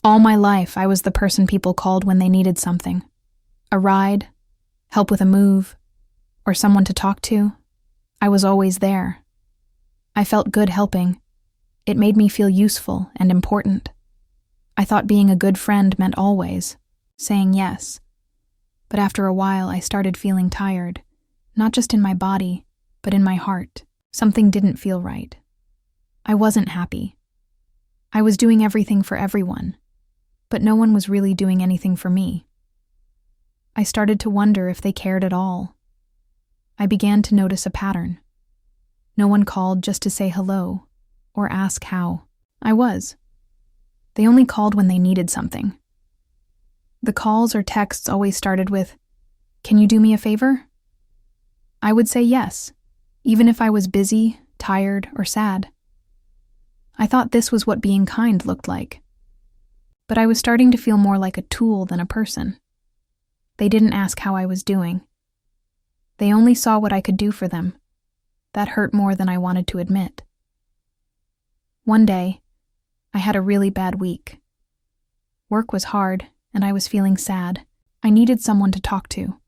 All my life, I was the person people called when they needed something. A ride, help with a move, or someone to talk to. I was always there. I felt good helping. It made me feel useful and important. I thought being a good friend meant always saying yes. But after a while, I started feeling tired, not just in my body, but in my heart. Something didn't feel right. I wasn't happy. I was doing everything for everyone, but no one was really doing anything for me. I started to wonder if they cared at all. I began to notice a pattern. No one called just to say hello or ask how I was. They only called when they needed something. The calls or texts always started with, "Can you do me a favor?" I would say yes, even if I was busy, tired, or sad. I thought this was what being kind looked like. But I was starting to feel more like a tool than a person. They didn't ask how I was doing. They only saw what I could do for them. That hurt more than I wanted to admit. One day, I had a really bad week. Work was hard, and I was feeling sad. I needed someone to talk to.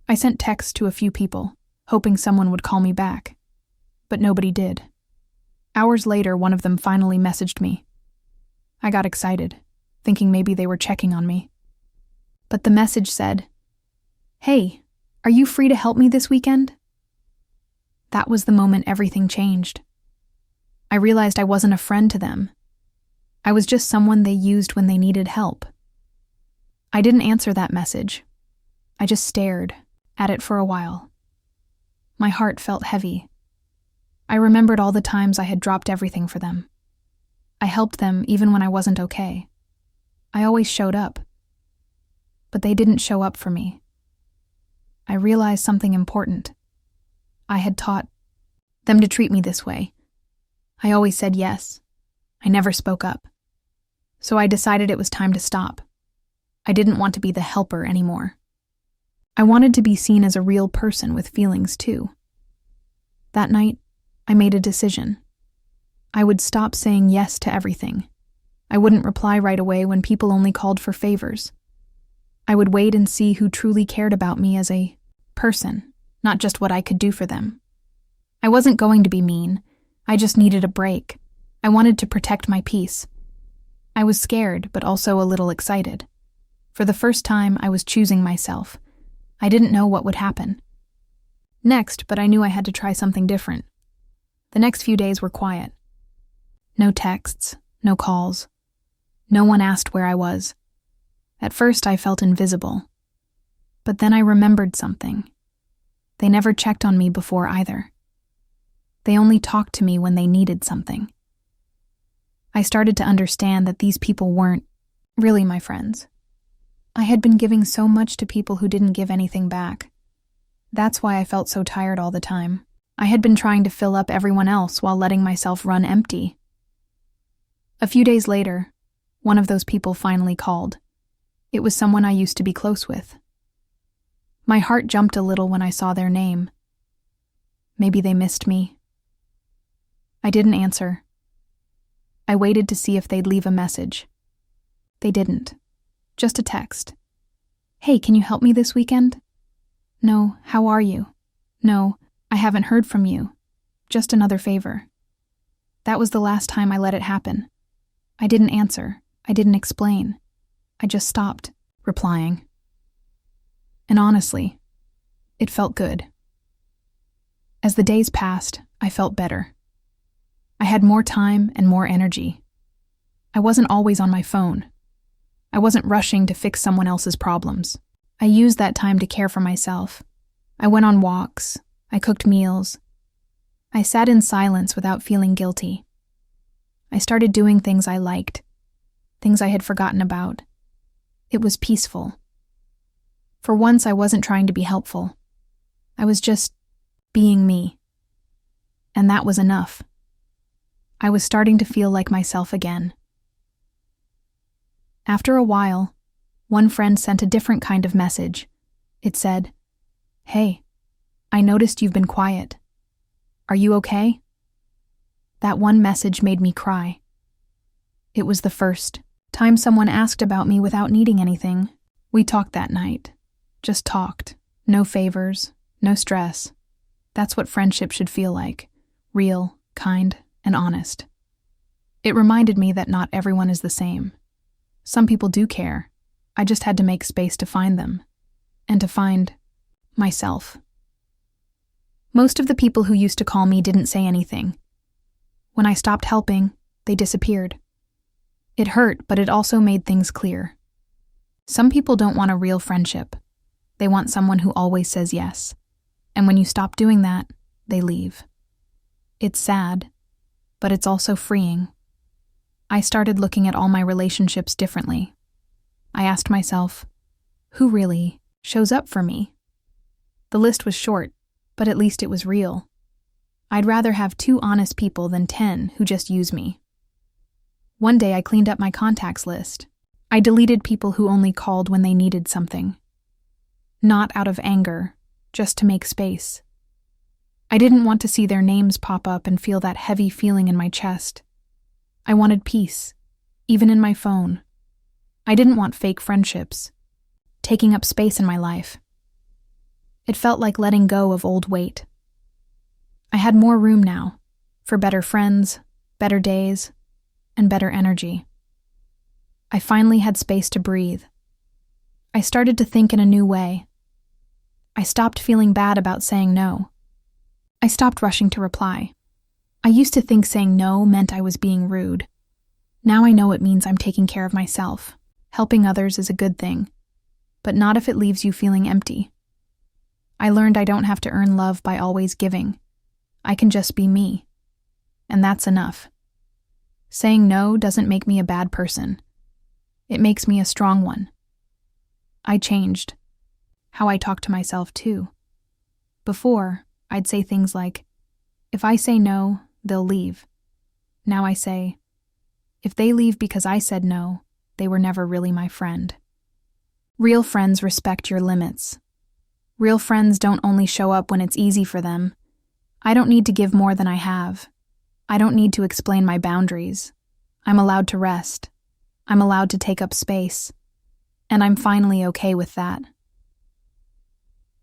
I sent texts to a few people, hoping someone would call me back. But nobody did. Hours later, one of them finally messaged me. I got excited, thinking maybe they were checking on me. But the message said, "Hey, are you free to help me this weekend?" That was the moment everything changed. I realized I wasn't a friend to them. I was just someone they used when they needed help. I didn't answer that message. I just stared at it for a while. My heart felt heavy. I remembered all the times I had dropped everything for them. I helped them even when I wasn't okay. I always showed up. But they didn't show up for me. I realized something important. I had taught them to treat me this way. I always said yes. I never spoke up. So I decided it was time to stop. I didn't want to be the helper anymore. I wanted to be seen as a real person with feelings too. That night, I made a decision. I would stop saying yes to everything. I wouldn't reply right away when people only called for favors. I would wait and see who truly cared about me as a person, not just what I could do for them. I wasn't going to be mean. I just needed a break. I wanted to protect my peace. I was scared, but also a little excited. For the first time, I was choosing myself. I didn't know what would happen next, but I knew I had to try something different. The next few days were quiet. No texts, no calls. No one asked where I was. At first, I felt invisible. But then I remembered something. They never checked on me before either. They only talked to me when they needed something. I started to understand that these people weren't really my friends. I had been giving so much to people who didn't give anything back. That's why I felt so tired all the time. I had been trying to fill up everyone else while letting myself run empty. A few days later, one of those people finally called. It was someone I used to be close with. My heart jumped a little when I saw their name. Maybe they missed me. I didn't answer. I waited to see if they'd leave a message. They didn't. Just a text. "Hey, can you help me this weekend?" "No, how are you?" "No, I haven't heard from you. Just another favor." That was the last time I let it happen. I didn't answer. I didn't explain. I just stopped replying. And honestly, it felt good. As the days passed, I felt better. I had more time and more energy. I wasn't always on my phone. I wasn't rushing to fix someone else's problems. I used that time to care for myself. I went on walks. I cooked meals. I sat in silence without feeling guilty. I started doing things I liked, things I had forgotten about. It was peaceful. For once, I wasn't trying to be helpful. I was just being me. And that was enough. I was starting to feel like myself again. After a while, one friend sent a different kind of message. It said, "Hey, I noticed you've been quiet. Are you okay?" That one message made me cry. It was the first Time someone asked about me without needing anything. We talked that night. Just talked. No favors, no stress. That's what friendship should feel like. Real, kind, and honest. It reminded me that not everyone is the same. Some people do care. I just had to make space to find them. And to find myself. Most of the people who used to call me didn't say anything. When I stopped helping, they disappeared. It hurt, but it also made things clear. Some people don't want a real friendship. They want someone who always says yes. And when you stop doing that, they leave. It's sad, but it's also freeing. I started looking at all my relationships differently. I asked myself, who really shows up for me? The list was short, but at least it was real. I'd rather have 2 honest people than 10 who just use me. One day I cleaned up my contacts list. I deleted people who only called when they needed something. Not out of anger, just to make space. I didn't want to see their names pop up and feel that heavy feeling in my chest. I wanted peace, even in my phone. I didn't want fake friendships, taking up space in my life. It felt like letting go of old weight. I had more room now, for better friends, better days, and better energy. I finally had space to breathe. I started to think in a new way. I stopped feeling bad about saying no. I stopped rushing to reply. I used to think saying no meant I was being rude. Now I know it means I'm taking care of myself. Helping others is a good thing, but not if it leaves you feeling empty. I learned I don't have to earn love by always giving. I can just be me. And that's enough. Saying no doesn't make me a bad person. It makes me a strong one. I changed. How I talk to myself, too. Before, I'd say things like, if I say no, they'll leave. Now I say, if they leave because I said no, they were never really my friend. Real friends respect your limits. Real friends don't only show up when it's easy for them. I don't need to give more than I have. I don't need to explain my boundaries. I'm allowed to rest. I'm allowed to take up space. And I'm finally okay with that.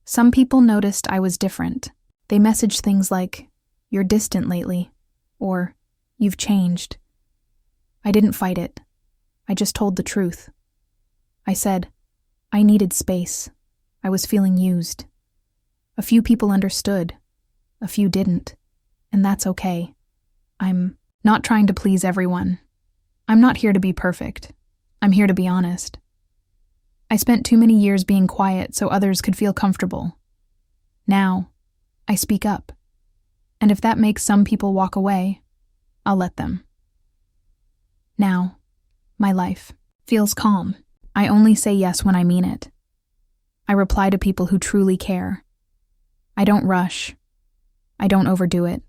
Some people noticed I was different. They messaged things like, "You're distant lately," or "You've changed." I didn't fight it. I just told the truth. I said, I needed space. I was feeling used. A few people understood. A few didn't. And that's okay. I'm not trying to please everyone. I'm not here to be perfect. I'm here to be honest. I spent too many years being quiet so others could feel comfortable. Now, I speak up. And if that makes some people walk away, I'll let them. Now, my life feels calm. I only say yes when I mean it. I reply to people who truly care. I don't rush. I don't overdo it.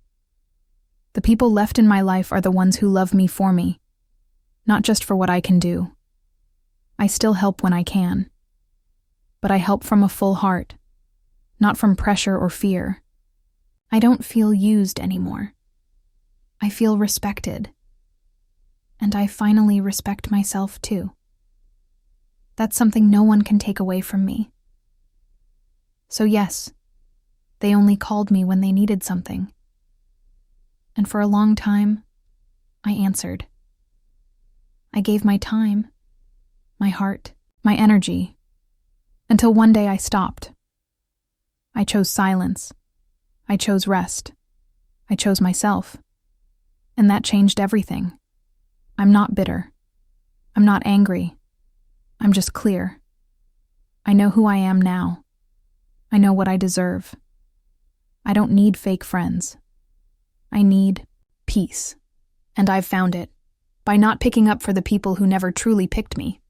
The people left in my life are the ones who love me for me, not just for what I can do. I still help when I can. But I help from a full heart, not from pressure or fear. I don't feel used anymore. I feel respected. And I finally respect myself too. That's something no one can take away from me. So yes, they only called me when they needed something. And for a long time, I answered. I gave my time, my heart, my energy, until one day I stopped. I chose silence. I chose rest. I chose myself. And that changed everything. I'm not bitter. I'm not angry. I'm just clear. I know who I am now. I know what I deserve. I don't need fake friends. I need peace. And I've found it by not picking up for the people who never truly picked me.